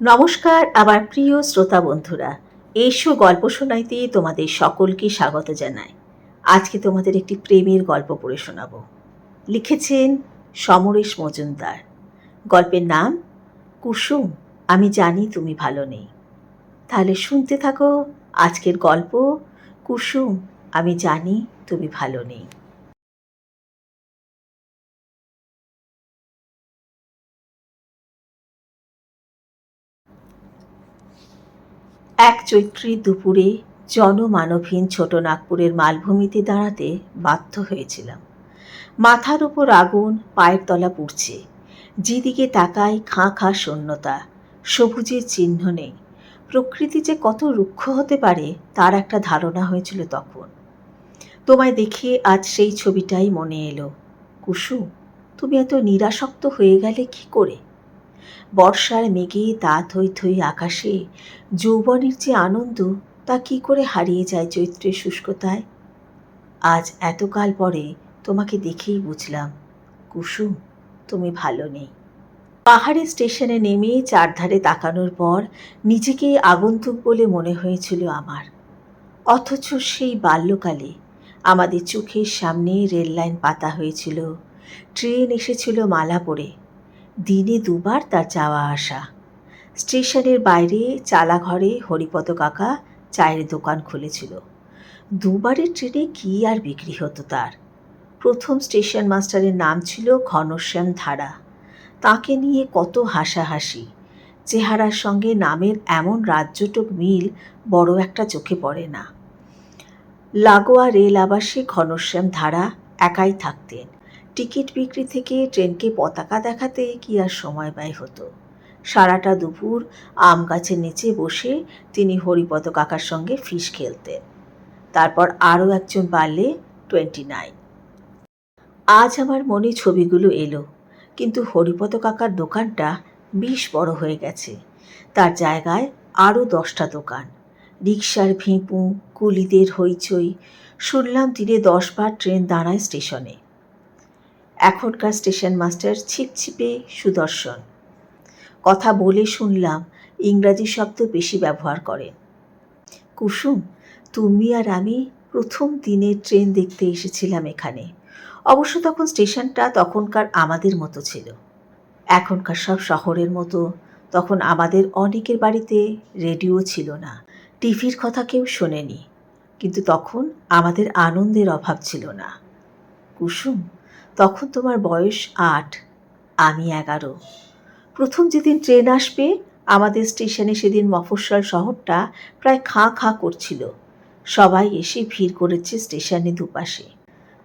নমস্কার আমার প্রিয় শ্রোতা বন্ধুরা। এসো গল্প শোনাইতে তোমাদের সকলকে স্বাগত জানাই। আজকে তোমাদের একটি প্রেমের গল্প পড়ে শোনাবো। লিখেছেন সমরেশ মজুমদার। গল্পের নাম কুসুম, আমি জানি তুমি ভালো নেই। তাহলে শুনতে থাকো আজকের গল্প কুসুম, আমি জানি তুমি ভালো নেই। এক চৈত্রীর দুপুরে জনমানবহীন ছোট নাগপুরের মালভূমিতে দাঁড়াতে বাধ্য হয়েছিলাম। মাথার উপর আগুন, পায়ের তলা পুড়ছে। যেদিকে তাকাই খাঁ খাঁ শূন্যতা, সবুজের চিহ্ন নেই। প্রকৃতি যে কত রুক্ষ হতে পারে তার একটা ধারণা হয়েছিল তখন। তোমায় দেখে আজ সেই ছবিটাই মনে এলো। কুসুম, তুমি এত নিরাসক্ত হয়ে গেলে কি করে? বর্ষার মেঘে তা থই থই আকাশে যৌবনের যে আনন্দ, তা কি করে হারিয়ে যায় চৈত্রের শুষ্কতায়। আজ এতকাল পরে তোমাকে দেখেই বুঝলাম, কুসুম, তুমি ভালো নেই। পাহাড়ি স্টেশনে নেমে চারধারে তাকানোর পর নিজেকে আগন্তুক বলে মনে হয়েছিল আমার। অথচ সেই বাল্যকালে আমাদের চোখের সামনে রেল লাইন পাতা হয়েছিল, ট্রেন এসেছিল মালা পরে, দিনে দুবার তার যাওয়া আসা। স্টেশনের বাইরে চালাঘরে হরিপদ কাকা চায়ের দোকান খুলেছিল। দুবারের ট্রেনে কি আর বিক্রি হতো তার। প্রথম স্টেশন মাস্টারের নাম ছিল ঘনশ্যাম ধারা। তাকে নিয়ে কত হাসাহাসি। চেহারার সঙ্গে নামের এমন রাজ্যটুক মিল বড় একটা চোখে পড়ে না। লাগোয়া রেল আবাসে ঘনশ্যাম ধারা একাই থাকতেন। টিকিট বিক্রি থেকে ট্রেনকে পতাকা দেখাতে কি আর সময় ব্যয় হতো। সারাটা দুপুর আম গাছের নিচে বসে তিনি হরিপদ কাকার সঙ্গে ফিস খেলতেন। তারপর আরও একজন বাড়লে 29। আজ আমার মনে ছবিগুলো এলো, কিন্তু হরিপদ কাকার দোকানটা বেশ বড় হয়ে গেছে। তার জায়গায় আরও 10টা দোকান, রিকশার ভিঁপু, কুলিদের হইচই। শুনলাম দিনে 10বার ট্রেন দাঁড়ায় স্টেশনে। এখনকার স্টেশন মাস্টার ছিপছিপে সুদর্শন। কথা বলে শুনলাম ইংরাজি শব্দ বেশি ব্যবহার করেন। কুসুম, তুমি আর আমি প্রথম দিনের ট্রেন দেখতে এসেছিলাম এখানে। অবশ্য তখন স্টেশনটা তখনকার আমাদের মতো ছিল, এখনকার সব শহরের মতো। তখন আমাদের অনেকের বাড়িতে রেডিও ছিল না, টিভির কথা কেউ শোনেনি, কিন্তু তখন আমাদের আনন্দের অভাব ছিল না। কুসুম, তখন তোমার বয়স 8, আমি 11। প্রথম যেদিন ট্রেন আসবে আমাদের স্টেশনে, সেদিন মফস্বল শহরটা প্রায় খাঁ খাঁ করছিল। সবাই এসে ভিড় করেছে স্টেশনে দুপাশে।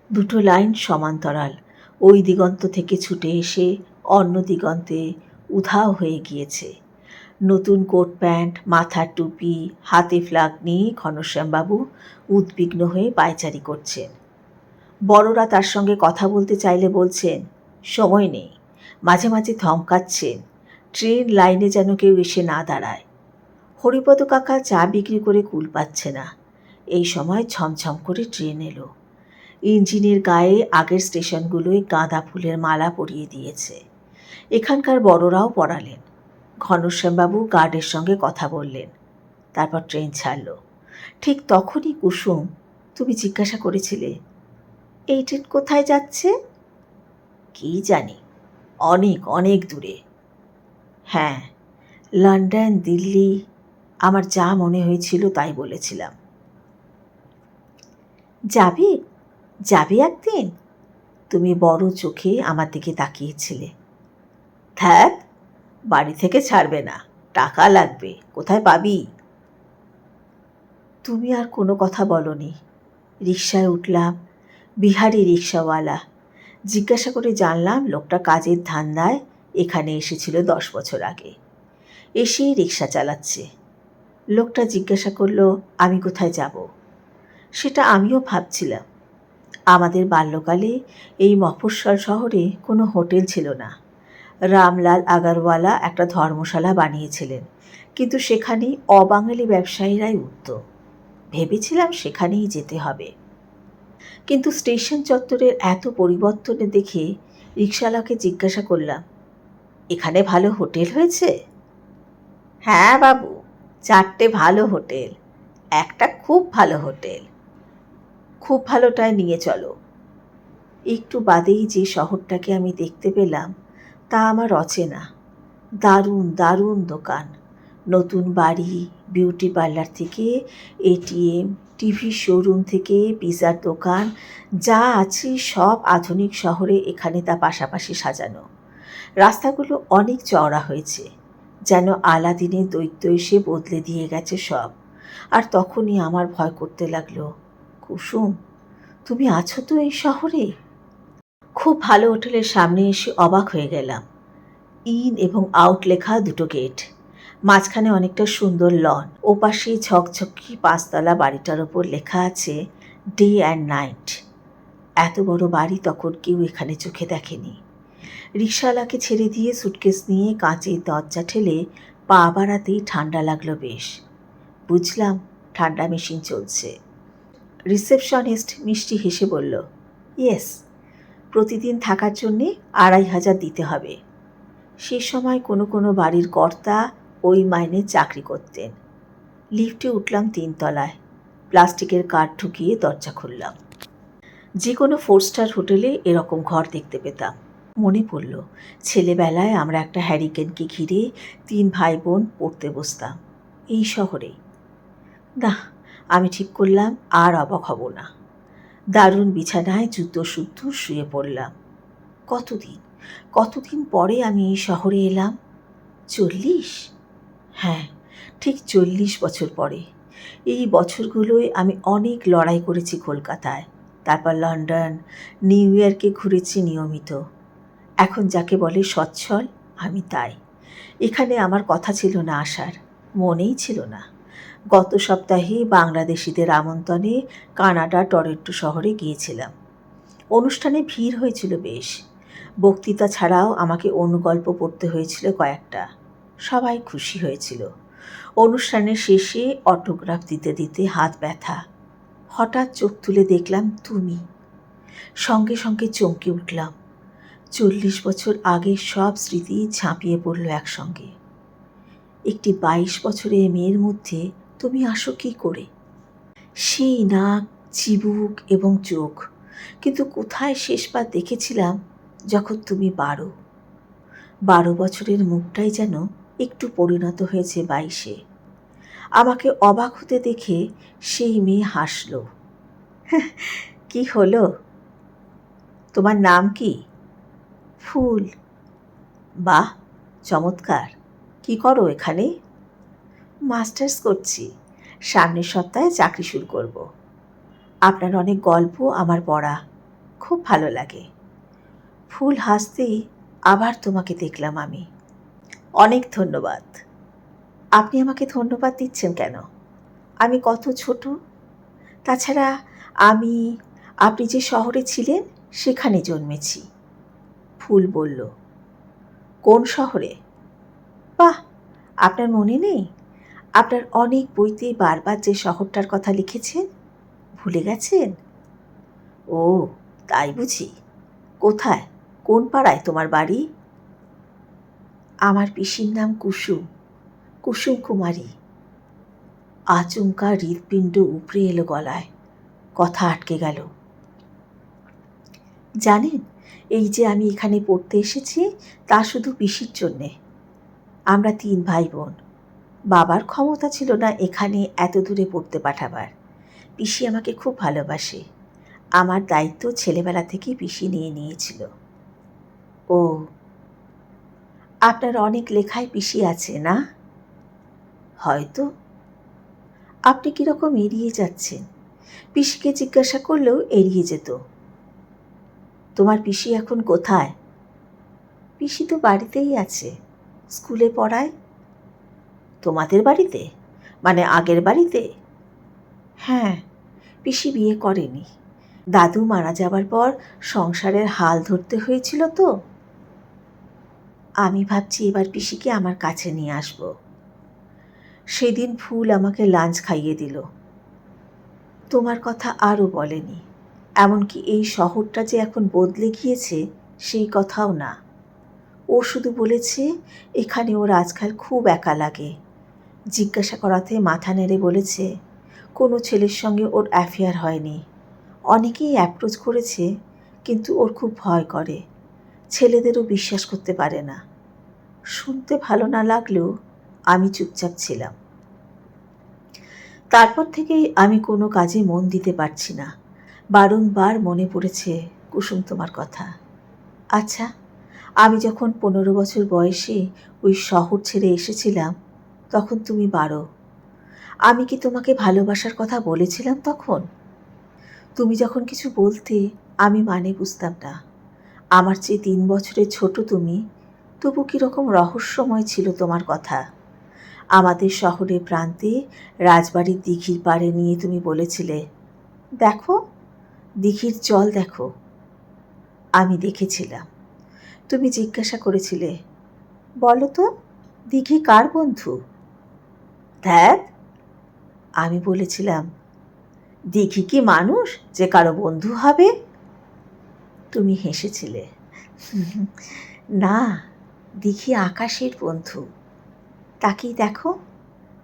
দুটো লাইন সমান্তরাল, ওই দিগন্ত থেকে ছুটে এসে অন্য দিগন্তে উধাও হয়ে গিয়েছে। নতুন কোট প্যান্ট, মাথার টুপি, হাতে ফ্ল্যাগ নিয়ে ঘনশ্যামবাবু উদ্বিগ্ন হয়ে পায়চারি করছেন। বড়রা তার সঙ্গে কথা বলতে চাইলে বলছেন সময় নেই, মাঝে মাঝে ধমকাচ্ছেন ট্রেন লাইনে যেন কেউ এসে না দাঁড়ায়। হরিপদ কাকা চা বিক্রি করে কুল পাচ্ছে না। এই সময় ঝমঝম করে ট্রেন এলো। ইঞ্জিনের গায়ে আগের স্টেশনগুলোয় গাঁদা ফুলের মালা পরিয়ে দিয়েছে। এখানকার বড়রাও পরালেন। ঘনশ্যামবাবু গার্ডের সঙ্গে কথা বললেন। তারপর ট্রেন ছাড়ল। ঠিক তখনই কুসুম, তুমি জিজ্ঞাসা করেছিলে এই ট্রেন কোথায় যাচ্ছে। কি জানি, অনেক অনেক দূরে। হ্যাঁ, লন্ডন, দিল্লি, আমার যা মনে হয়েছিল তাই বলেছিলাম। যাবে যাবে একদিন? তুমি বড় চোখে আমার দিকে তাকিয়েছিলে। ধ্যাত, বাড়ি থেকে ছাড়বে না, টাকা লাগবে, কোথায় পাবি? তুমি আর কোনো কথা বলনি। রিকশায় উঠলাম, বিহারি রিকশাওয়ালা। জিজ্ঞাসা করে জানলাম লোকটা কাজের ধান্দায় এখানে এসেছিল 10 বছর আগে, এসেই রিকশা চালাচ্ছে। লোকটা জিজ্ঞাসা করলো আমি কোথায় যাব। সেটা আমিও ভাবছিলাম। আমাদের বাল্যকালে এই মফস্বল শহরে কোনো হোটেল ছিল না। রামলাল আগরওয়ালা একটা ধর্মশালা বানিয়েছিলেন, কিন্তু সেখানেই অবাঙালি ব্যবসায়ীরাই উঠত। ভেবেছিলাম সেখানেই যেতে হবে। কিন্তু স্টেশন চত্বরের এত পরিবর্তনে দেখে রিকশাওয়ালাকে জিজ্ঞাসা করলাম, এখানে ভালো হোটেল হয়েছে? হ্যাঁ বাবু, 4টে ভালো হোটেল, একটা খুব ভালো হোটেল। খুব ভালোটায় নিয়ে চলো। একটু বাদেই যে শহরটাকে আমি দেখতে পেলাম তা আমার অচেনা। দারুণ দারুণ দোকান, নতুন বাড়ি, বিউটি পার্লার থেকে এটিএম, টিভি শোরুম থেকে পিৎজার দোকান, যা আছে সব আধুনিক শহরে এখানে তা পাশাপাশি সাজানো। রাস্তাগুলো অনেক চওড়া হয়েছে, যেন আলাদিনের দৈত্য এসে বদলে দিয়ে গেছে সব। আর তখনই আমার ভয় করতে লাগলো। কুসুম, তুমি আছো তো এই শহরে? খুব ভালো হোটেলের সামনে এসে অবাক হয়ে গেলাম। ইন এবং আউট লেখা দুটো গেট, মাঝখানে অনেকটা সুন্দর লন, ওপাশে ঝকঝকি 5তলা বাড়িটার ওপর লেখা আছে ডে অ্যান্ড নাইট। এত বড় বাড়ি তখন কেউ এখানে চোখে দেখেনি। রিকশাওয়ালাকে ছেড়ে দিয়ে সুটকেস নিয়ে কাঁচের দরজা ঠেলে পা বাড়াতেই ঠান্ডা লাগলো বেশ। বুঝলাম ঠান্ডা মেশিন চলছে। রিসেপশনিস্ট মিষ্টি হেসে বলল, ইয়েস, প্রতিদিন থাকার জন্যে 2,500 দিতে হবে। সে সময় কোনো কোনো বাড়ির কর্তা ওই মাইনে চাকরি করতেন। লিফটে উঠলাম 3তলায়, প্লাস্টিকের কার্ড ঢুকিয়ে দরজা খুললাম। যে কোনো 4 স্টার হোটেলে এরকম ঘর দেখতে পেতাম। মনে পড়ল ছেলেবেলায় আমরা একটা হ্যারিকেনকে ঘিরে 3 ভাই বোন পড়তে বসতাম এই শহরেই। না, আমি ঠিক করলাম আর অবাক হব না। দারুণ বিছানায় জুতো শুদ্ধ শুয়ে পড়লাম। কতদিন পরে আমি এই শহরে এলাম। 40? হ্যাঁ, ঠিক 40 বছর পরে। এই বছরগুলোয় আমি অনেক লড়াই করেছি কলকাতায়, তারপর লন্ডন, নিউ ইয়র্কে ঘুরেছি নিয়মিত। এখন যাকে বলে সচ্ছল, আমি তাই। এখানে আমার কথা ছিল না আসার, মনেই ছিল না। গত সপ্তাহে বাংলাদেশিদের আমন্ত্রণে কানাডা টরন্টো শহরে গিয়েছিলাম। অনুষ্ঠানে ভিড় হয়েছিল বেশ। বক্তৃতা ছাড়াও আমাকে অনুগল্প পড়তে হয়েছিল কয়েকটা। সবাই খুশি হয়েছিল। অনুষ্ঠানের শেষে অটোগ্রাফ দিতে দিতে হাত ব্যথা। হঠাৎ চোখ তুলে দেখলাম তুমি। সঙ্গে সঙ্গে চমকে উঠলাম। 40 বছর আগের সব স্মৃতি ঝাঁপিয়ে পড়ল একসঙ্গে। একটি 22 বছরের মেয়ের মধ্যে তুমি আসো কী করে? সেই নাক, চিবুক এবং চোখ, কিন্তু কোথায় শেষবার দেখেছিলাম যখন তুমি 12 বছরের মুখটাই যেন একটু পরিণত হয়েছে 22-এ। আমাকে অবাক হতে দেখে সেই মেয়ে হাসল। কি হলো? তোমার নাম কি? ফুল। বাহ, চমৎকার। কি করো এখানে? মাস্টার্স করছি, সামনের সপ্তাহে চাকরি শুরু করব। আপনার অনেক গল্প আমার পড়া, খুব ভালো লাগে। ফুল হাসতেই আবার তোমাকে দেখলাম আমি। অনেক ধন্যবাদ। আপনি আমাকে ধন্যবাদ দিচ্ছেন কেন? আমি কত ছোট। তাছাড়া আপনি যে শহরে ছিলেন সেখানে জন্মেছি। ফুল বলল, কোন শহরে? বাহ, আপনার মনে নেই? আপনার অনেক বইতেই বারবার যে শহরটার কথা লিখেছেন, ভুলে গেছেন? ও, তাই বুঝি। কোথায়, কোন পাড়ায় তোমার বাড়ি? আমার পিসির নাম কুসুম, কুসুম কুমারী। আচমকা হৃৎপিণ্ড উপড়ে এলো গলায়, কথা আটকে গেল। জানেন, এই যে আমি এখানে পড়তে এসেছি তা শুধু পিসির জন্যে। আমরা 3 ভাই বোন। বাবার ক্ষমতা ছিল না এখানে এত দূরে পড়তে পাঠাবার। পিসি আমাকে খুব ভালোবাসে। আমার দায়িত্ব ছেলেবেলা থেকেই পিসি নিয়ে নিয়েছিল। ও, আপনার অনেক লেখায় পিসি আছে না? হয়তো। আপনি কীরকম এড়িয়ে যাচ্ছেন? পিসিকে জিজ্ঞাসা করলেও এড়িয়ে যেত। তোমার পিসি এখন কোথায়? পিসি তো বাড়িতেই আছে, স্কুলে পড়ায়। তোমাদের বাড়িতে, মানে আগের বাড়িতে? হ্যাঁ, পিসি বিয়ে করেনি। দাদু মারা যাবার পর সংসারের হাল ধরতে হয়েছিল তো। আমি ভাবছি এবার পিসিকে আমার কাছে নিয়ে আসব। সেদিন ফুল আমাকে লাঞ্চ খাইয়ে দিল। তোমার কথা আরও বলেনি, এমনকি এই শহরটা যে এখন বদলে গিয়েছে সেই কথাও না। ও শুধু বলেছে এখানে ওর আজকাল খুব একা লাগে, জিজ্ঞাসা করাতে মাথা নেড়ে বলেছে কোনো ছেলের সঙ্গে ওর অ্যাফেয়ার হয়নি। অনেকেই অ্যাপ্রোচ করেছে, কিন্তু ওর খুব ভয় করে, ছেলেদেরও বিশ্বাস করতে পারে না। শুনতে ভালো না লাগলেও আমি চুপচাপ ছিলাম। তারপর থেকেই আমি কোনো কাজে মন দিতে পারছি না। বারংবার মনে পড়েছে কুসুম তোমার কথা। আচ্ছা, আমি যখন 15 বছর বয়সে ওই শহর ছেড়ে এসেছিলাম, তখন তুমি 12। আমি কি তোমাকে ভালোবাসার কথা বলেছিলাম তখন? তুমি যখন কিছু বলতে আমি মানে বুঝতাম না। আমার চেয়ে 3 বছরের ছোট তুমি, তবু কীরকম রহস্যময় ছিল তোমার কথা। আমাদের শহরের প্রান্তে রাজবাড়ির দিঘির পাড়ে নিয়ে তুমি বলেছিলে, দেখো দিঘির জল দেখো। আমি দেখেছিলাম। তুমি জিজ্ঞাসা করেছিলে, বলো তো দিঘি কার বন্ধু? ধ্যাত, আমি বলেছিলাম, দিঘি কি মানুষ যে কারো বন্ধু হবে? তুমি হেসেছিলে, না, দিঘি আকাশের বন্ধু। তাকেই দেখো,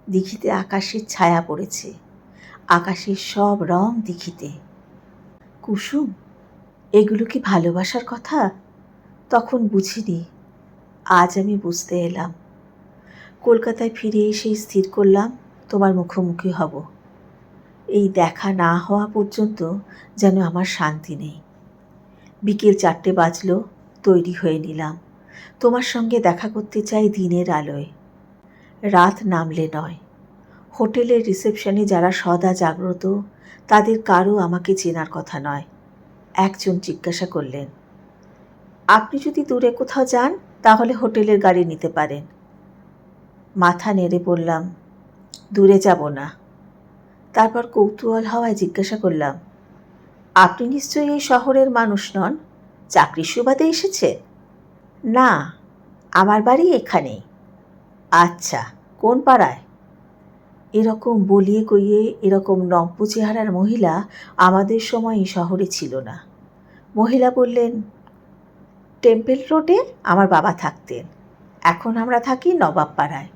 দিঘিতে আকাশের ছায়া পড়েছে, আকাশের সব রং দিঘিতে। কুসুম, এগুলো কি ভালোবাসার কথা? তখন বুঝিনি, আজ আমি বুঝতে এলাম। কলকাতায় ফিরে এসেই স্থির করলাম তোমার মুখোমুখি হব। এই দেখা না হওয়া পর্যন্ত যেন আমার শান্তি নেই। বিকেল 4টে বাজলো, তৈরি হয়ে নিলাম। তোমার সঙ্গে দেখা করতে চাই দিনের আলোয়, রাত নামলে নয়। হোটেলের রিসেপশনে যারা সদা জাগ্রত, তাদের কারও আমাকে চেনার কথা নয়। একজন জিজ্ঞাসা করলেন, আপনি যদি দূরে কোথাও যান তাহলে হোটেলের গাড়ি নিতে পারেন। মাথা নেড়ে বললাম, দূরে যাব না। তারপর কৌতূহল হওয়ায় জিজ্ঞাসা করলাম, আপনি নিশ্চয়ই এই শহরের মানুষ নন, চাকরির সুবাদে এসেছে? না, আমার বাড়ি এখানেই। আচ্ছা, কোন পাড়ায়? এরকম বলিয়ে কইয়ে এরকম নব্য চেহারার মহিলা আমাদের সময় এই শহরে ছিল না। মহিলা বললেন, টেম্পল রোডে আমার বাবা থাকতেন, এখন আমরা থাকি নবাব পাড়ায়।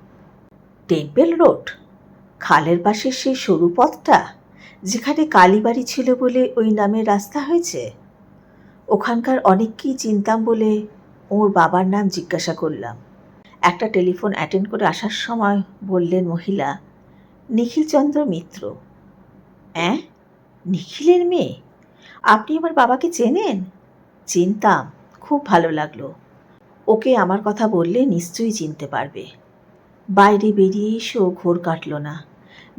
Temple road? খালের পাশের সেই সরু পথটা, যেখানে কালীবাড়ি ছিল বলে ওই নামের রাস্তা হয়েছে? ওখানকার অনেককেই চিনতাম বলে ওর বাবার নাম জিজ্ঞাসা করলাম। একটা টেলিফোন অ্যাটেন্ড করে আসার সময় বললেন মহিলা, নিখিলচন্দ্র মিত্র। অ্যাঁ, নিখিলের মেয়ে? আপনি আমার বাবাকে চেনেন? চিনতাম, খুব ভালো লাগলো। ওকে আমার কথা বললে নিশ্চয়ই চিনতে পারবে। বাইরে বেরিয়ে এসেও ঘোর কাটল না।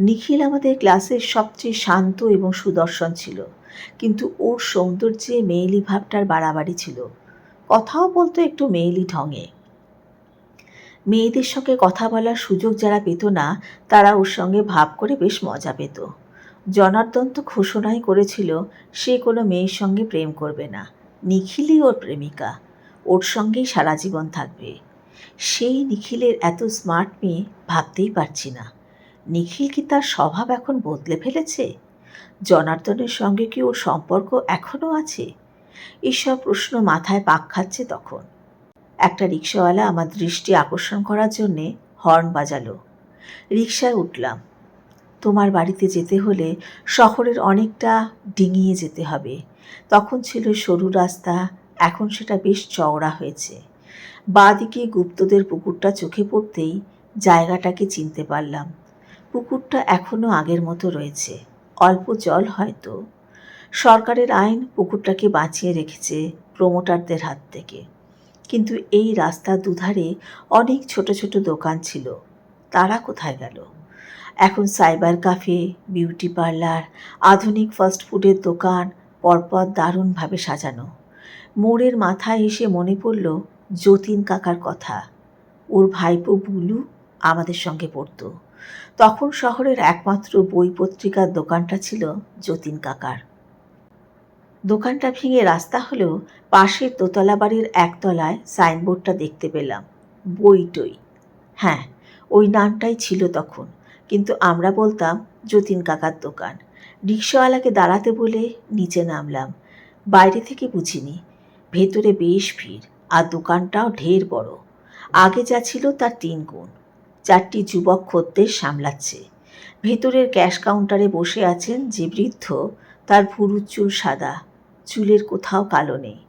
নিখিল আমাদের ক্লাসের সবচেয়ে শান্ত এবং সুদর্শন ছিল, কিন্তু ওর সৌন্দর্যে মেয়েলি ভাবটার বাড়াবাড়ি ছিল। কথাও বলতো একটু মেয়েলি ঢঙে। মেয়েদের সঙ্গে কথা বলার সুযোগ যারা পেত না, তারা ওর সঙ্গে ভাব করে বেশ মজা পেত। জনার্দন তো ঘোষণাই করেছিল সে কোনো মেয়ের সঙ্গে প্রেম করবে না, নিখিলই ওর প্রেমিকা, ওর সঙ্গেই সারা জীবন থাকবে। সেই নিখিলের এত স্মার্ট মেয়ে ভাবতেই পারছি না। নিখিল কি তার স্বভাব এখন বদলে ফেলেছে? জনার্দনের সঙ্গে কি ওর সম্পর্ক এখনও আছে? এসব প্রশ্ন মাথায় পাক খাচ্ছে তখন। একটা রিক্সাওয়ালা আমার দৃষ্টি আকর্ষণ করার জন্যে হর্ন বাজালো। রিকশায় উঠলাম। তোমার বাড়িতে যেতে হলে শহরের অনেকটা ডিঙিয়ে যেতে হবে। তখন ছিল সরু রাস্তা, এখন সেটা বেশ চওড়া হয়েছে। বাঁ দিকে গুপ্তদের পুকুরটা চোখে পড়তেই জায়গাটাকে চিনতে পারলাম। পুকুরটা এখনও আগের মতো রয়েছে, অল্প জল হয়তো। সরকারের আইন পুকুরটাকে বাঁচিয়ে রেখেছে প্রমোটারদের হাত থেকে। কিন্তু এই রাস্তার দুধারে অনেক ছোট ছোট দোকান ছিল, তারা কোথায় গেল? এখন সাইবার ক্যাফে, বিউটি পার্লার, আধুনিক ফাস্টফুডের দোকান পরপর দারুণভাবে সাজানো। মোড়ের মাথায় এসে মনে পড়ল যতীন কাকার কথা। ওর ভাইপো বুলু আমাদের সঙ্গে পড়তো। তখন শহরের একমাত্র বই পত্রিকার দোকানটা ছিল যতীন কাকার। দোকানটা ভেঙে রাস্তা হলেও পাশের দোতলা বাড়ির একতলায় সাইনবোর্ডটা দেখতে পেলাম, বইটই। হ্যাঁ, ওই নামটাই ছিল তখন, কিন্তু আমরা বলতাম যতীন কাকার দোকান। রিকশাওয়ালাকে দাঁড়াতে বলে নিচে নামলাম। বাইরে থেকে বুঝিনি, ভেতরে বেশ ভিড়, আর দোকানটাও ঢের বড়, আগে যা ছিল তার 3 গুণ। 4টি যুবক খদ্দের সামলাচ্ছে। ভেতরের ক্যাশ কাউন্টারে বসে আছেন যে বৃদ্ধ, তার ভুরুর চুল সাদা, চুলের কোথাও কালো নেই।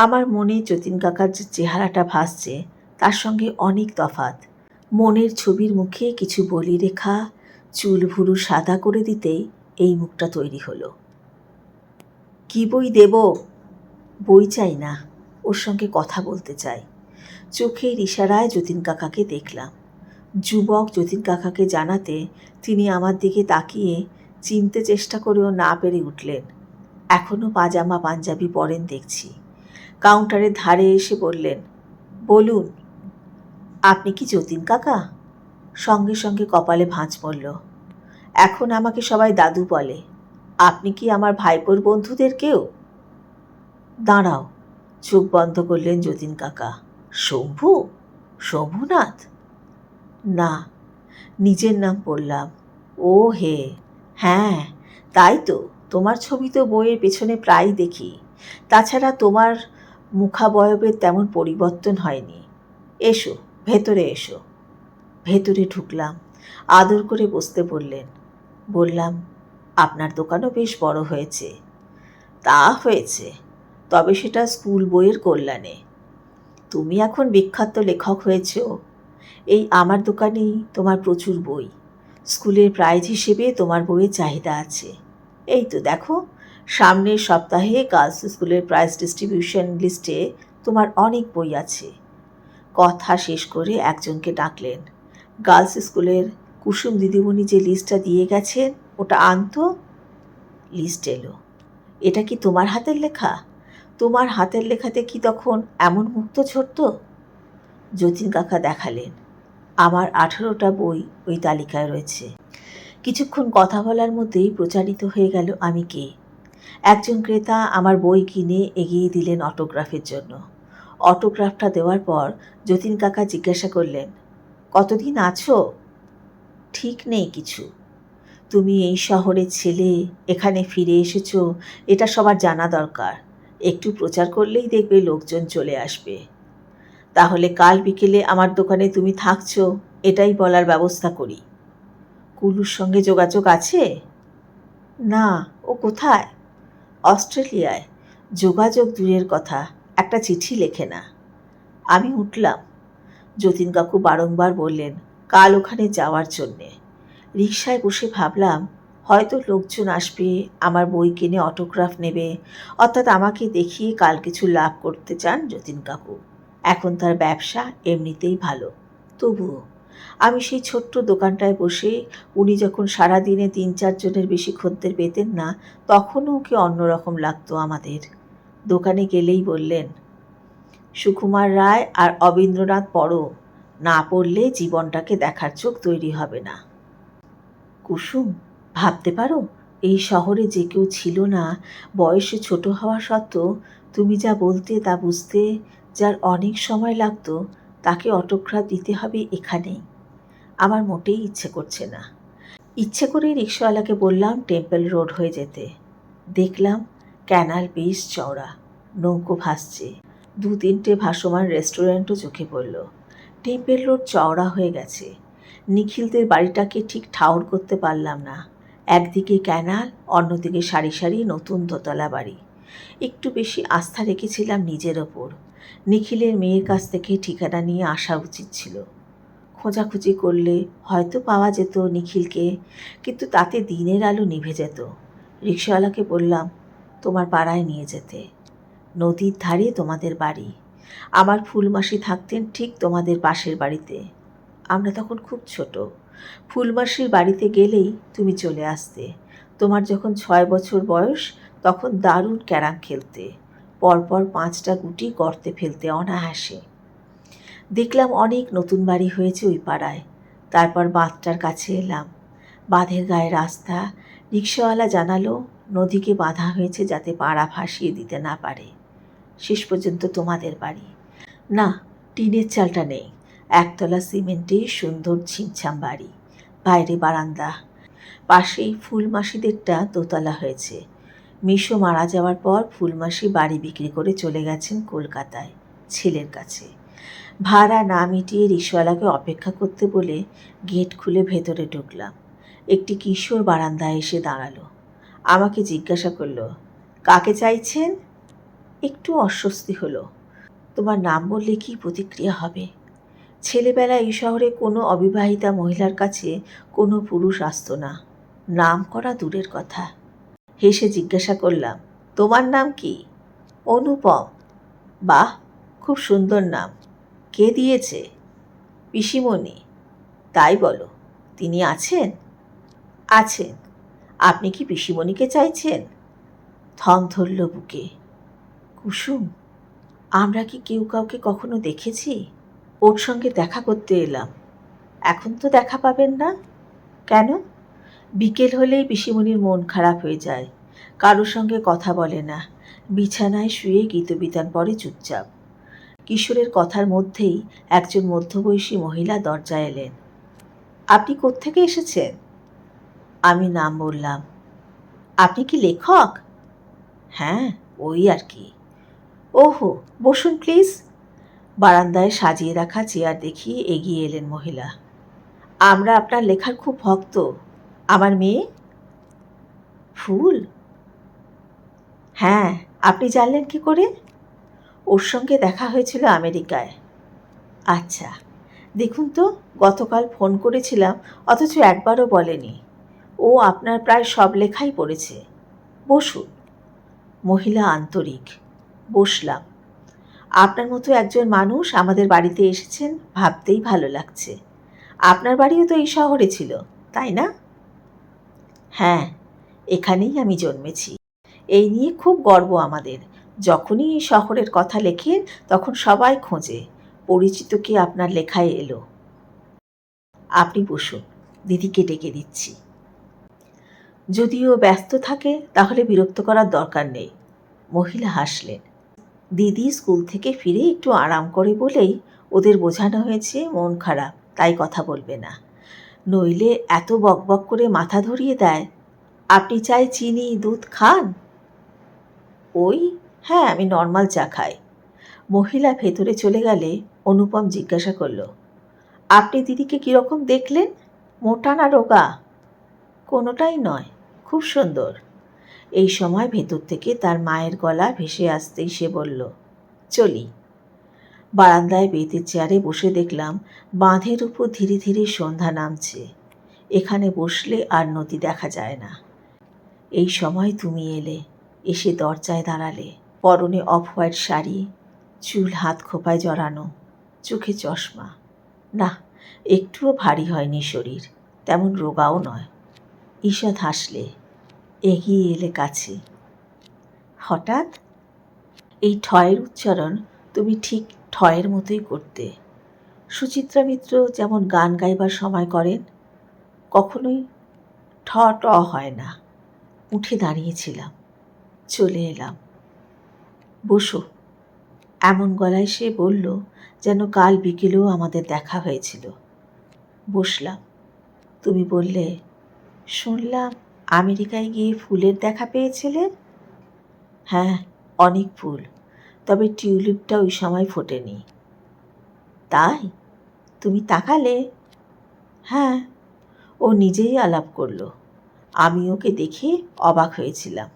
আমার মনে যতীন কাকার যে চেহারাটা ভাসছে তার সঙ্গে অনেক তফাৎ। মনের ছবির মুখে কিছু বলি রেখা, চুল ভুরু সাদা করে দিতেই এই মুখটা তৈরি হলো। কি বই দেব? বই চাই না, ওর সঙ্গে কথা বলতে চাই। চোখের ইশারায় যতীন কাকাকে দেখলাম। যুবক যতীন কাকাকে জানাতে তিনি আমার দিকে তাকিয়ে চিনতে চেষ্টা করেও না পেরে উঠলেন। এখনও পাজামা পাঞ্জাবি পরেন দেখছি। কাউন্টারের ধারে এসে বললেন, বলুন। আপনি কি যতীন কাকা? সঙ্গে সঙ্গে কপালে ভাঁজ পড়ল। এখন আমাকে সবাই দাদু বলে। আপনি কি আমার ভাইপোর বন্ধুদের কেউ? দাঁড়াও, চোখ বন্ধ করলেন যতীন কাকা। শম্ভু? শম্ভুনাথ? না, নিজের নাম পড়লাম। ও হে, হ্যাঁ তাই তো, তোমার ছবি তো বইয়ের পেছনে প্রায়ই দেখি। তাছাড়া তোমার মুখাবয়বের তেমন পরিবর্তন হয়নি। এসো, ভেতরে এসো। ভেতরে ঢুকলাম। আদর করে বসতে বললেন। বললাম, আপনার দোকানও বেশ বড় হয়েছে। তা হয়েছে, তবে সেটা স্কুল বইয়ের কল্যাণে। তুমি এখন বিখ্যাত লেখক হয়েছ। এই আমার দোকানেই তোমার প্রচুর বই। স্কুলের প্রাইজ হিসেবে তোমার বইয়ের চাহিদা আছে। এই তো দেখো, সামনের সপ্তাহে গার্লস স্কুলের প্রাইজ ডিস্ট্রিবিউশন লিস্টে তোমার অনেক বই আছে। কথা শেষ করে একজনকে ডাকলেন। গার্লস স্কুলের কুসুম দিদিমণি যে লিস্টটা দিয়ে গেছেন ওটা আনতো। লিস্ট এলো। এটা কি তোমার হাতের লেখা? তোমার হাতের লেখাতে কি তখন এমন মুক্ত ঝরত? যতীন কাকা দেখালেন। আমার 18টা বই ওই তালিকায় রয়েছে। কিছুক্ষণ কথা বলার মধ্যেই প্রচারিত হয়ে গেল আমি কে। একজন ক্রেতা আমার বই কিনে এগিয়ে দিলেন অটোগ্রাফের জন্য। অটোগ্রাফটা দেওয়ার পর যতীন কাকা জিজ্ঞাসা করলেন, কতদিন আছো? ঠিক নেই কিছু। তুমি এই শহরের ছেলে, এখানে ফিরে এসেছো, এটা সবার জানা দরকার। একটু প্রচার করলেই দেখবে লোকজন চলে আসবে। তাহলে কাল বিকেলে আমার দোকানে তুমি থাকছো, এটাই বলার ব্যবস্থা করি। কুলুর সঙ্গে যোগাযোগ আছে? না, ও কোথায়? অস্ট্রেলিয়ায়। যোগাযোগ দূরের কথা, একটা চিঠি লেখে না। আমি উঠলাম। যতীন কাকু বারংবার বললেন কাল ওখানে যাওয়ার জন্যে। রিকশায় বসে ভাবলাম, হয়তো লোকজন আসবে, আমার বই কিনে অটোগ্রাফ নেবে, অর্থাৎ আমাকে দেখিয়ে কাল কিছু লাভ করতে চান যতীন কাকু। এখন তার ব্যবসা এমনিতেই ভালো। তবুও আমি সেই ছোট্ট দোকানটায় বসে উনি যখন সারাদিনে 3-4 জনের বেশি খদ্দের পেতেন না, তখনও ওকে অন্যরকম লাগতো আমাদের। দোকানে গেলেই বললেন, সুকুমার রায় আর অবীন্দ্রনাথ পড়ো, না পড়লে জীবনটাকে দেখার চোখ তৈরি হবে না। কুসুম, ভাবতে পারো এই শহরে যে কেউ ছিল না, বয়সে ছোট হওয়া সত্ত্বেও তুমি যা বলতে তা বুঝতে যার অনেক সময় লাগতো, তাকে অটোগ্রাফ দিতে হবে এখানেই। আমার মোটেই ইচ্ছে করছে না। ইচ্ছে করে রিক্সাওয়ালাকে বললাম টেম্পল রোড হয়ে যেতে। দেখলাম ক্যানাল বেশ চওড়া, নৌকো ভাসছে, 2-3টে ভাসমান রেস্টুরেন্টও চোখে পড়ল। টেম্পল রোড চওড়া হয়ে গেছে। নিখিলদের বাড়িটাকে ঠিক ঠাউর করতে পারলাম না। একদিকে ক্যানাল, অন্যদিকে সারি সারি নতুন দোতলা বাড়ি। একটু বেশি আস্থা রেখেছিলাম নিজের ওপর। নিখিলের মেয়ের কাছ থেকে ঠিকানা নিয়ে আসা উচিত ছিল। খোঁজাখুঁজি করলে হয়তো পাওয়া যেত নিখিলকে, কিন্তু তাতে দিনের আলো নিভে যেত। রিকশাওয়ালাকে বললাম, তোমার পাড়ায় নিয়ে যেতে। নদীর ধারে তোমাদের বাড়ি। আমার ফুলমাসি থাকতেন ঠিক তোমাদের পাশের বাড়িতে। আমরা তখন খুব ছোট। ফুলমাসির বাড়িতে গেলেই তুমি চলে আসতে। তোমার যখন 6 বছর বয়স, তখন দারুণ ক্যারাম খেলতে, পরপর 5টা গুটি গর্তে ফেলতে অনায়াসে। দেখলাম অনেক নতুন বাড়ি হয়েছে ওই পাড়ায়। তারপর বাঁধটার কাছে এলাম। বাঁধের গায়ে রাস্তা। রিকশাওয়ালা জানালো নদীকে বাঁধা হয়েছে যাতে পাড়া ভাসিয়ে দিতে না পারে। শেষ পর্যন্ত তোমাদের বাড়ি। না, টিনের চালটা নেই, একতলা সিমেন্টে সুন্দর ছিমছাম বাড়ি, বাইরে বারান্দা। পাশেই ফুলমাসিদেরটা দোতলা হয়েছে। মিশো মারা যাওয়ার পর ফুলমাসি বাড়ি বিক্রি করে চলে গেছেন কলকাতায় ছেলের কাছে। ভাড়া না মিটিয়ে রিকশাওয়ালাকে অপেক্ষা করতে বলে গেট খুলে ভেতরে ঢুকলাম। একটি কিশোর বারান্দায় এসে দাঁড়ালো। আমাকে জিজ্ঞাসা করলো, কাকে চাইছেন? একটু অস্বস্তি হলো। তোমার নাম বললে কি প্রতিক্রিয়া হবে? ছেলেবেলায় এই শহরে কোনো অবিবাহিতা মহিলার কাছে কোনো পুরুষ আসতো না, নাম করা দূরের কথা। হেসে জিজ্ঞাসা করলাম, তোমার নাম কি? অনুপম। বাহ, খুব সুন্দর নাম। কে দিয়েছে? পিসিমণি। তাই বলো। তিনি আছেন? আছেন। আপনি কি পিসিমণিকে চাইছেন? থম ধরল বুকে। কুসুম, আমরা কি কেউ কাউকে কখনো দেখেছি? ওর সঙ্গে দেখা করতে এলাম। এখন তো দেখা পাবেন না। কেন? বিকেল হলেই পিসিমণির মন খারাপ হয়ে যায়, কারোর সঙ্গে কথা বলে না, বিছানায় শুয়ে গীতবিতান পড়ে চুপচাপ। কিশোরের কথার মধ্যেই একজন মধ্যবয়সী মহিলা দরজায় এলেন। আপনি কোত্থেকে এসেছেন? আমি নাম বললাম। আপনি কি লেখক? হ্যাঁ, ওই আর কি। ওহো, বসুন প্লিজ। বারান্দায় সাজিয়ে রাখা চেয়ার দেখিয়ে এগিয়ে এলেন মহিলা। আমরা আপনার লেখার খুব ভক্ত। আমার মেয়ে? ফুল? হ্যাঁ, আপনি জানলেন কি করে? ওর সঙ্গে দেখা হয়েছিল আমেরিকায়। আচ্ছা, দেখুন তো, গতকাল ফোন করেছিলাম অথচ একবারও বলেনি। ও আপনার প্রায় সব লেখাই পড়েছে। বসুন। মহিলা আন্তরিক। বসলাম। আপনার মতো একজন মানুষ আমাদের বাড়িতে এসেছেন ভাবতেই ভালো লাগছে। আপনার বাড়িও তো এই শহরে ছিল, তাই না? হ্যাঁ, এখানেই আমি জন্মেছি। এই নিয়ে খুব গর্ব আমাদের। যখনই এই শহরের কথা লেখেন তখন সবাই খোঁজে, পরিচিত কে আপনার লেখায় এলো। আপনি বসুন, দিদিকে ডেকে দিচ্ছি। যদিও ব্যস্ত থাকে তাহলে বিরক্ত করার দরকার নেই। মহিলা হাসলেন। দিদি স্কুল থেকে ফিরে একটু আরাম করে বলেই ওদের বোঝানো হয়েছে মন খারাপ, তাই কথা বলবে না। নইলে এত বকবক করে মাথা ধরিয়ে দেয়। আপনি চাই চিনি দুধ খান? ওই, হ্যাঁ, আমি নর্মাল চা খাই। মহিলা ভেতরে চলে গেলে অনুপম জিজ্ঞাসা করল, আপনি দিদিকে কীরকম দেখলেন? মোটা না রোগা? কোনোটাই নয়, খুব সুন্দর। এই সময় ভেতর থেকে তার মায়ের গলা ভেসে আসতেই সে বলল, চলি। বারান্দায় বেতের চেয়ারে বসে দেখলাম বাঁধের উপর ধীরে ধীরে সন্ধ্যা নামছে। এখানে বসলে আর নদী দেখা যায় না। এই সময় তুমি এলে, এসে দরজায় দাঁড়ালে। পরনে অফ হোয়াইট শাড়ি, চুল হাত খোপায় জড়ানো, চোখে চশমা। না, একটুও ভারী হয়নি শরীর, তেমন রোগাও নয়। ঈষৎ হাসলে, এগিয়ে এলে কাছে। হঠাৎ? এই ঠয়ের উচ্চারণ তুমি ঠিক ঠয়ের মতোই করতে। সুচিত্রা মিত্র যেমন গান গাইবার সময় করেন, কখনোই ঠ ট হয় না। উঠে দাঁড়িয়েছিলাম, চলে এলাম। বসো। এমন গলায় সে বলল যেন কাল বিকেলেও আমাদের দেখা হয়েছিল। বসলাম। তুমি বললে, শুনলাম আমেরিকায় গিয়ে ফুলের দেখা পেয়েছিলে। হ্যাঁ, অনেক ফুল, তবে টিউলিপটা ওই সময় ফোটেনি। তাই? তুমি তাকালে? হ্যাঁ। ও নিজেই আলাপ করল। আমি ওকে দেখে অবাক হয়েছিলাম।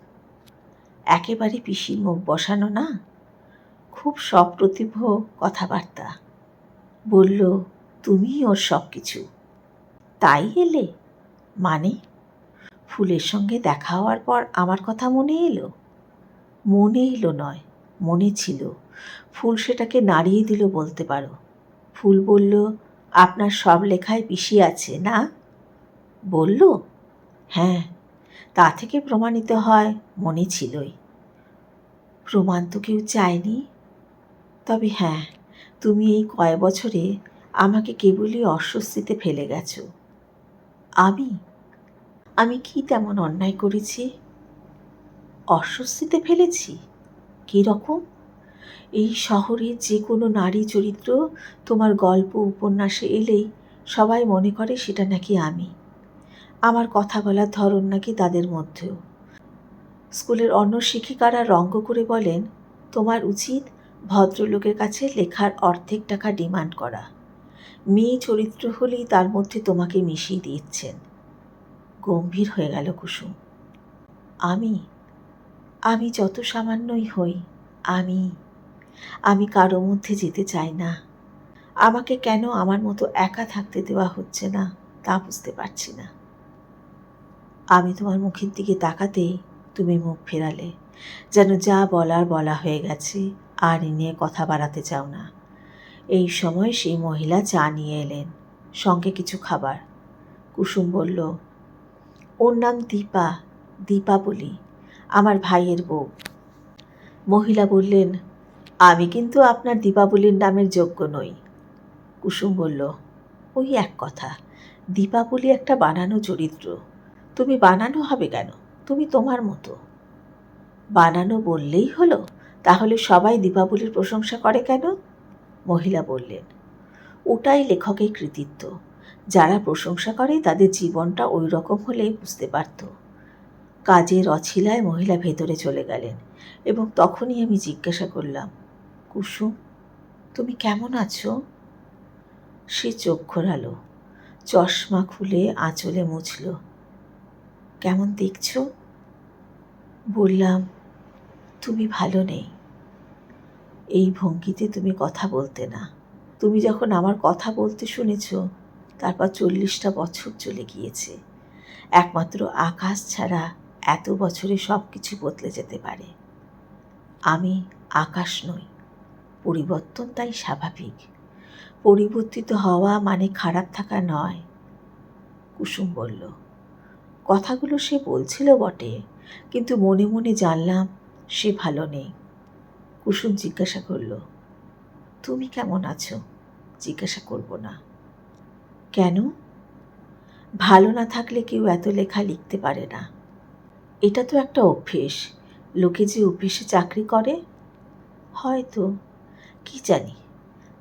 একেবারে পিসির মুখ বসানো না, খুব সপ্রতিভ কথাবার্তা। বলল, তুমিই ওর সব কিছু। তাই এলে? মানে? ফুলের সঙ্গে দেখা হওয়ার পর আমার কথা মনে এলো? মনে এলো নয়, মনে ছিল। ফুল সেটাকে নাড়িয়ে দিল বলতে পারো। ফুল বলল, আপনার সব লেখায় পিসি আছে না? বলল? হ্যাঁ, তা থেকে প্রমাণিত হয় মনে ছিলই। প্রমাণ তো কেউ চায়নি। তবে হ্যাঁ, তুমি এই কয় বছরে আমাকে কেবলই অস্বস্তিতে ফেলে গেছ। আমি কি তেমন অন্যায় করেছি? অস্বস্তিতে ফেলেছি? কী রকম? এই শহরের যে কোনো নারী চরিত্র তোমার গল্প উপন্যাসে এলেই সবাই মনে করে সেটা নাকি আমি। আমার কথা বলার ধরন নাকি তাদের মধ্যেও। স্কুলের অন্য শিক্ষিকারা রঙ্গ করে বলেন, তোমার উচিত ভদ্রলোকের কাছে লেখার অর্ধেক টাকা ডিমান্ড করা, মেয়ে চরিত্র হলেই তার মধ্যে তোমাকে মিশিয়ে দিচ্ছেন। গম্ভীর হয়ে গেল কুসুম। আমি আমি যত সামান্যই হই, আমি আমি কারো মধ্যে যেতে চাই না। আমাকে কেন আমার মতো একা থাকতে দেওয়া হচ্ছে না তা বুঝতে পারছি না। আমি তোমার মুখের দিকে তাকাতেই তুমি মুখ ফেরালে, যেন যা বলার বলা হয়ে গেছে, আর এ নিয়ে কথা বাড়াতে চাও না। এই সময় সেই মহিলা চা নিয়ে এলেন, সঙ্গে কিছু খাবার। কুসুম বলল, ওর নাম দীপা, দীপাবলি, আমার ভাইয়ের বউ। মহিলা বললেন, আমি কিন্তু আপনার দীপাবলির নামের যোগ্য নই। কুসুম বলল, ওই এক কথা, দীপাবলি একটা বানানো চরিত্র। তুমি বানানো হবে কেন? তুমি তোমার মতো। বানানো বললেই হলো? তাহলে সবাই দীপাবলির প্রশংসা করে কেন? মহিলা বললেন, ওটাই লেখকের কৃতিত্ব। যারা প্রশংসা করে তাদের জীবনটা ওই রকম হলেই বুঝতে পারত। কাজের অছিলায় মহিলা ভেতরে চলে গেলেন, এবং তখনই আমি জিজ্ঞাসা করলাম, কুসুম, তুমি কেমন আছো? সে চোখ ঘোরালো, চশমা খুলে আঁচলে মুছল। কেমন দেখছো? বললাম, তুমি ভালো নেই। এই ভঙ্গিতে তুমি কথা বলতে না। তুমি যখন আমার কথা বলতে শুনেছ, তারপর 40টা বছর চলে গিয়েছে। একমাত্র আকাশ ছাড়া এত বছরে সব কিছু বদলে যেতে পারে। আমি আকাশ নই, পরিবর্তন তাই স্বাভাবিক। পরিবর্তিত হওয়া মানে খারাপ থাকা নয়। কুসুম বলল, কথাগুলো সে বলছিল বটে, কিন্তু মনে মনে জানলাম সে ভালো নেই। কুসুম জিজ্ঞাসা করল, তুমি কেমন আছো? জিজ্ঞাসা করব না। কেন? ভালো না থাকলে কেউ এত লেখা লিখতে পারে না। এটা তো একটা অভ্যেস। লোকে যে অভ্যেসে চাকরি করে। হয়তো, কি জানি।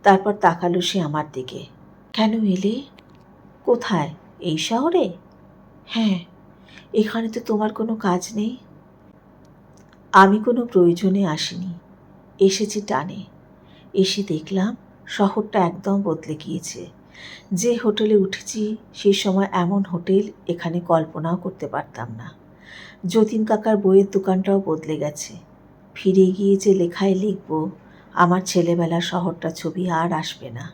তারপর তাকালো সে আমার দিকে। কেন এলে? কোথায়? এই শহরে? হ্যাঁ। এখানে তো তোমার কোনো কাজ নেই। আমি কোনো প্রয়োজনে আসিনি, এসেছি টানে। এসে দেখলাম শহরটা একদম বদলে গিয়েছে। যে হোটেলে উঠেছি সেই সময় এমন হোটেল এখানে কল্পনাও করতে পারতাম না। যতীন কাকার বইয়ের দোকানটাও বদলে গেছে। ফিরে গিয়ে যে লেখায় লিখব, আমার ছেলেবেলার শহরটা ছবি আর আসবে না।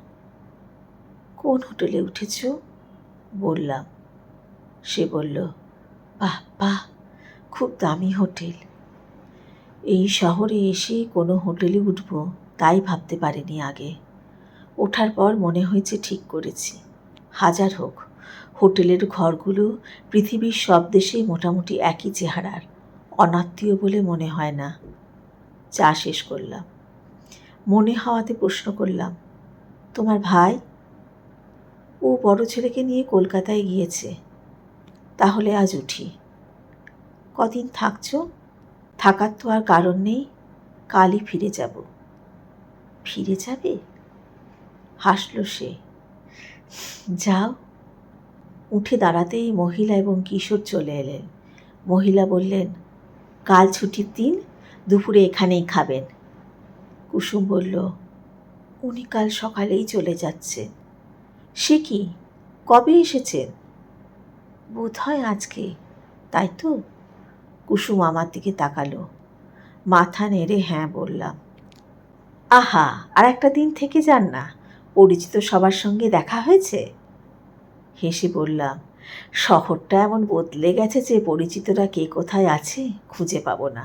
কোন হোটেলে উঠেছ? বললাম। সে বলল, বাহ বাহ, খুব দামি হোটেল। এই শহরে এসে কোনো হোটেলে উঠব তাই ভাবতে পারিনি আগে। ওঠার পর মনে হয়েছে ঠিক করেছি। হাজার হোক, হোটেলের ঘরগুলো পৃথিবীর সব দেশেই মোটামুটি একই চেহারার। অনাত্মীয় বলে মনে হয় না। চা শেষ করলাম। মনে হওয়াতে প্রশ্ন করলাম, তোমার ভাই? ও বড় ছেলেকে নিয়ে কলকাতায় গিয়েছে। তাহলে আজ উঠি। কদিন থাকছ? থাকার তো আর কারণ নেই, কালই ফিরে যাব। ফিরে যাবে? হাসল সে। যাও। উঠে দাঁড়াতেই মহিলা এবং কিশোর চলে এলেন। মহিলা বললেন, কাল ছুটির দিন, দুপুরে এখানেই খাবেন। কুসুম বলল, উনি কাল সকালেই চলে যাচ্ছে। সে কি, কবে এসেছেন? বোধ হয় আজকে, তাই তো? কুসুম আমার দিকে তাকালো। মাথা নেড়ে হ্যাঁ বললাম। আহা, আর একটা দিন থেকে যান না, পরিচিত সবার সঙ্গে দেখা হয়েছে। হেসে বললাম, শহরটা এমন বদলে গেছে যে পরিচিতরা কে কোথায় আছে খুঁজে পাবো না।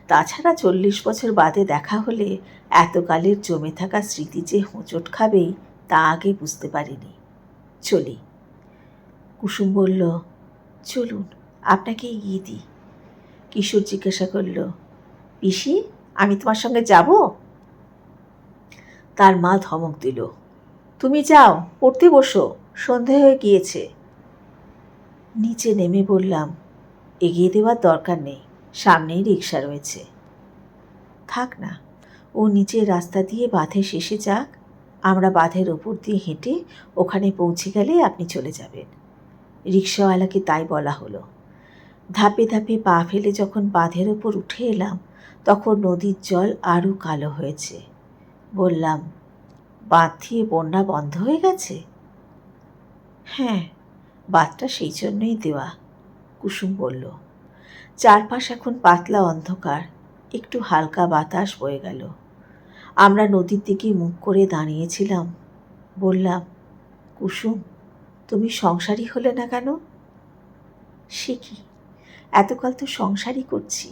তাছাড়া 40 বছর বাদে দেখা হলে এতকালের জমে থাকা স্মৃতি যে হোঁচট খাবেই তা আগে বুঝতে পারিনি। চলি। কুসুম বলল, চলুন, আপনাকে এগিয়ে দিই। কিশোর জিজ্ঞাসা করল, পিসি, আমি তোমার সঙ্গে যাব? তার মা ধমক দিল, তুমি যাও, পড়তে বসো, সন্ধে হয়ে গিয়েছে। নিচে নেমে বললাম, এগিয়ে দেওয়ার দরকার নেই, সামনেই রিক্সা রয়েছে। থাক না, ও নিচের রাস্তা দিয়ে বাঁধে শেষে যাক, আমরা বাঁধের ওপর দিয়ে হেঁটে ওখানে পৌঁছে গেলে আপনি চলে যাবেন। রিক্সাওয়ালাকে তাই বলা হলো। ধাপে ধাপে পা ফেলে যখন বাঁধের ওপর উঠে এলাম, তখন নদীর জল আরও কালো হয়েছে। বললাম, বাঁধ দিয়ে বন্যা বন্ধ হয়ে গেছে? হ্যাঁ, বাঁধটা সেই জন্যই দেওয়া, কুসুম বলল। চারপাশ এখন পাতলা অন্ধকার, একটু হালকা বাতাস বয়ে গেল। আমরা নদীর দিকে মুখ করে দাঁড়িয়েছিলাম। বললাম, কুসুম, তুমি সংসারী হলে না কেন? সে কি, এতকাল তো সংসারই করছি,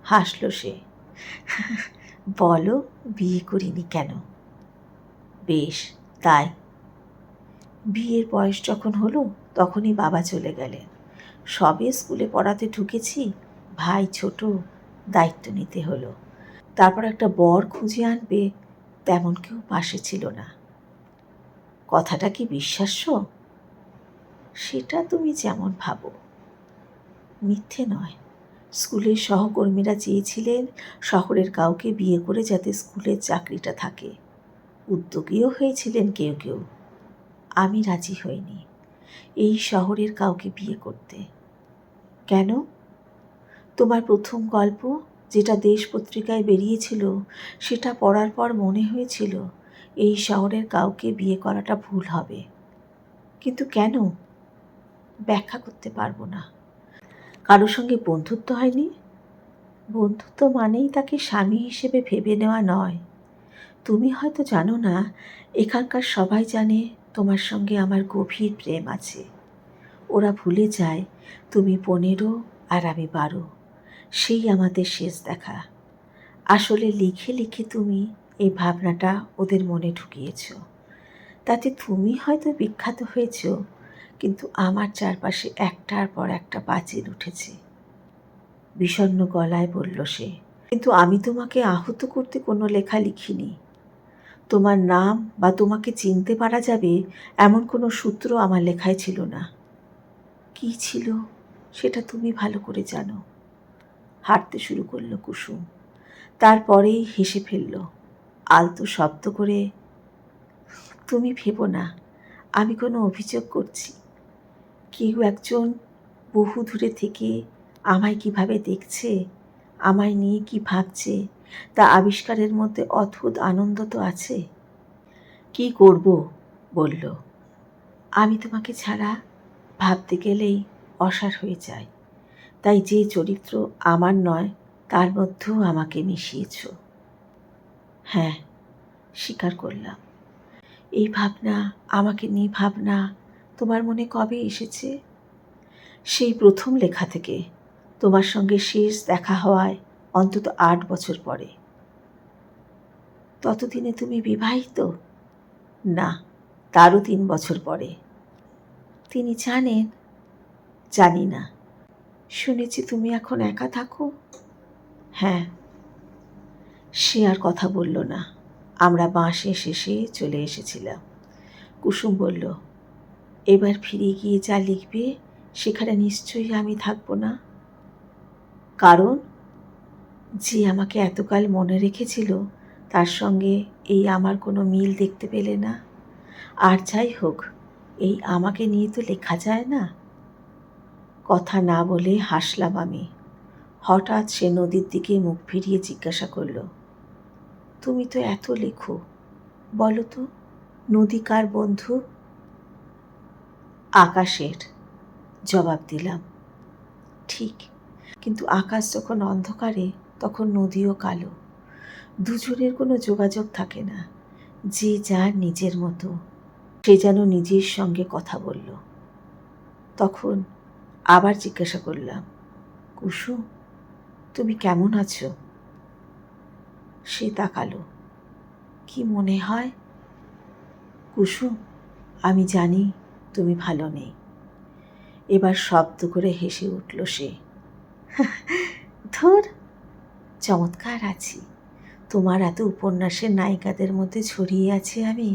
হাসল সে। বলো, বিয়ে করিনি কেন? বেশ, তাই। বিয়ের বয়স যখন হলো তখনই বাবা চলে গেলেন। সবে স্কুলে পড়াতে ঢুকেছি, ভাই ছোট, দায়িত্ব নিতে হলো। তারপর একটা বর খুঁজে আনবে তেমন কেউ পাশে ছিল না। কথাটা কি বিশ্বাস্য? সেটা তুমি যেমন ভাবো। মিথ্যে নয়। স্কুলের সহকর্মীরা চেয়েছিলেন শহরের কাউকে বিয়ে করে যাতে স্কুলের চাকরিটা থাকে। উদ্যোগীও হয়েছিলেন কেউ কেউ। আমি রাজি হইনি এই শহরের কাউকে বিয়ে করতে। কেন? তোমার প্রথম গল্প, যেটা দেশ পত্রিকায় বেরিয়েছিল, সেটা পড়ার পর মনে হয়েছিল এই শহরের কাউকে বিয়ে করাটা ভুল হবে। কিন্তু কেন? ব্যাখ্যা করতে পারবো না। কারোর সঙ্গে বন্ধুত্ব হয়নি? বন্ধুত্ব মানেই তাকে স্বামী হিসেবে ভেবে নেওয়া নয়। তুমি হয়তো জানো না, এখানকার সবাই জানে তোমার সঙ্গে আমার গভীর প্রেম আছে। ওরা ভুলে যায় তুমি 15 আর আমি 12, সেই আমাদের শেষ দেখা। আসলে লিখে লিখে তুমি এই ভাবনাটা ওদের মনে ঢুকিয়েছ। তাতে তুমি হয়তো বিখ্যাত হয়েছ, কিন্তু আমার চারপাশে একটার পর একটা পাঁচিল উঠেছে। বিষণ্ণ গলায় বলল সে। কিন্তু আমি তোমাকে আহত করতে কোনো লেখা লিখিনি। তোমার নাম বা তোমাকে চিনতে পারা যাবে এমন কোনো সূত্র আমার লেখায় ছিল না। কি ছিল সেটা তুমি ভালো করে জানো। হাঁটতে শুরু করলো কুসুম। তারপরেই হেসে ফেলল আলতো শব্দ করে। তুমি ভেবো না আমি কোনো অভিযোগ করছি। কেউ একজন বহু দূরে থেকে আমায় কিভাবে দেখছে, আমায় নিয়ে কি ভাবছে, তা আবিষ্কারের মধ্যে অদ্ভুত আনন্দ তো আছে। কি করব বলল। আমি তোমাকে ছাড়া ভাবতে গেলেই অসাড় হয়ে যায়। তাই যে চরিত্র আমার নয় তার মধ্যেও আমাকে মিশিয়েছ। হ্যাঁ, স্বীকার করলাম। এই ভাবনা, আমাকে নিয়ে ভাবনা তোমার মনে কবে এসেছে? সেই প্রথম লেখা থেকে, তোমার সঙ্গে শেষ দেখা হওয়ায় অন্তত 8 বছর পরে। ততদিনে তুমি বিবাহিত? না, তারও 3 বছর পরে। তিনি জানেন? জানি না। শুনেছি তুমি এখন একা থাকো? হ্যাঁ। সে আর কথা বলল না। আমরা বাঁশে শেষে চলে এসেছিলাম। কুসুম বলল, এবার ফিরে গিয়ে যা লিখবে সেখানে নিশ্চয়ই আমি থাকবো না। কারণ যে আমাকে এতকাল মনে রেখেছিল তার সঙ্গে এই আমার কোনো মিল দেখতে পেলে না। আর যাই হোক, এই আমাকে নিয়ে তো লেখা যায় না। কথা না বলে হাসলাম আমি। হঠাৎ সে নদীর দিকে মুখ ফিরিয়ে জিজ্ঞাসা করল, তুমি তো এত লেখো, বলো তো নদী কার বন্ধু? আকাশের, জবাব দিলাম। ঠিক, কিন্তু আকাশ যখন অন্ধকারে তখন নদীও কালো। দুজনের কোনো যোগাযোগ থাকে না। যে যার নিজের মতো। সে যেন নিজের সঙ্গে কথা বলল। তখন আবার জিজ্ঞাসা করলাম, কুসুম, তুমি কেমন আছো? সে তাকালো। কি মনে হয়? কুসুম, আমি জানি তুমি ভালো নেই। এবার শব্দ করে হেসে উঠল সে। ধুর, চমৎকার আছি। তোমার এত উপন্যাসের নায়িকাদের মধ্যে ছড়িয়ে আছে আমি,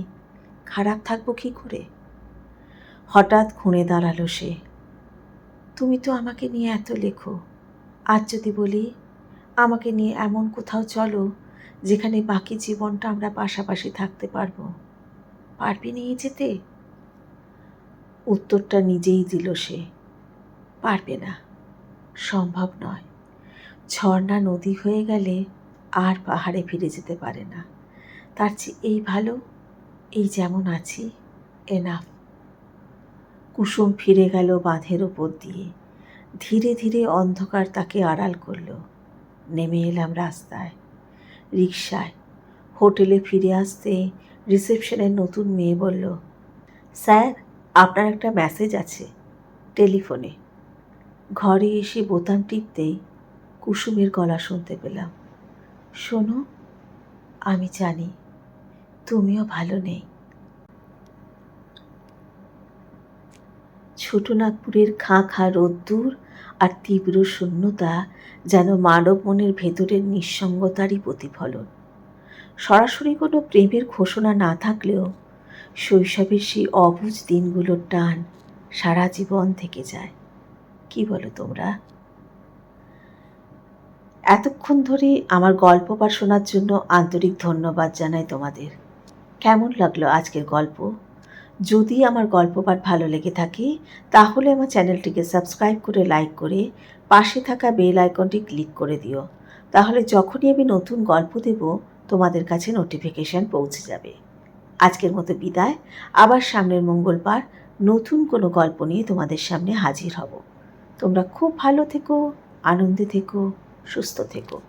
খারাপ থাকবো কি করে? হঠাৎ খুঁড়ে দাঁড়ালো সে। তুমি তো আমাকে নিয়ে এত লেখো, আজ যদি বলি আমাকে নিয়ে এমন কোথাও চলো যেখানে বাকি জীবনটা আমরা পাশাপাশি থাকতে পারবো, পারবে নিয়ে যেতে? উত্তরটা নিজেই দিল সে। পারবে না, সম্ভব নয়। ঝর্ণা নদী হয়ে গেলে আর পাহাড়ে ফিরে যেতে পারে না। তার চেয়ে এই ভালো, এই যেমন আছি, এনাফ। কুসুম ফিরে গেল বাঁধের ওপর দিয়ে। ধীরে ধীরে অন্ধকার তাকে আড়াল করল। নেমে এলাম রাস্তায়, রিকশায়। হোটেলে ফিরে আসতে রিসেপশনের নতুন মেয়ে বলল, স্যার, আপনার একটা মেসেজ আছে টেলিফোনে। ঘরে এসে বোতাম টিপতেই কুসুমের গলা শুনতে পেলাম, শোনো, আমি জানি তুমিও ভালো নেই। ছোটনাগপুরের খাঁ খাঁ রোদ্দুর আর তীব্র শূন্যতা যেন মানব মনের ভেতরের নিঃসঙ্গতারই প্রতিফলন। সরাসরি কোনো প্রেমের ঘোষণা না থাকলেও শৈশবের সেই অবুঝ দিনগুলোর টান সারা জীবন থেকে যায়। কি বলো তোমরা? এতক্ষণ ধরে আমার গল্প পাঠ শোনার জন্য আন্তরিক ধন্যবাদ জানাই তোমাদের। কেমন লাগলো আজকের গল্প? যদি আমার গল্প পাঠ ভালো লেগে থাকে তাহলে আমার চ্যানেলটিকে সাবস্ক্রাইব করে লাইক করে পাশে থাকা বেল আইকনটি ক্লিক করে দিও। তাহলে যখনই আমি নতুন গল্প দেব তোমাদের কাছে নোটিফিকেশান পৌঁছে যাবে। আজকের মতো বিদায়। আবার সামনের মঙ্গলবার নতুন কোনো গল্প নিয়ে তোমাদের সামনে হাজির হব। তোমরা খুব ভালো থেকো, আনন্দে থেকো, সুস্থ থেকো।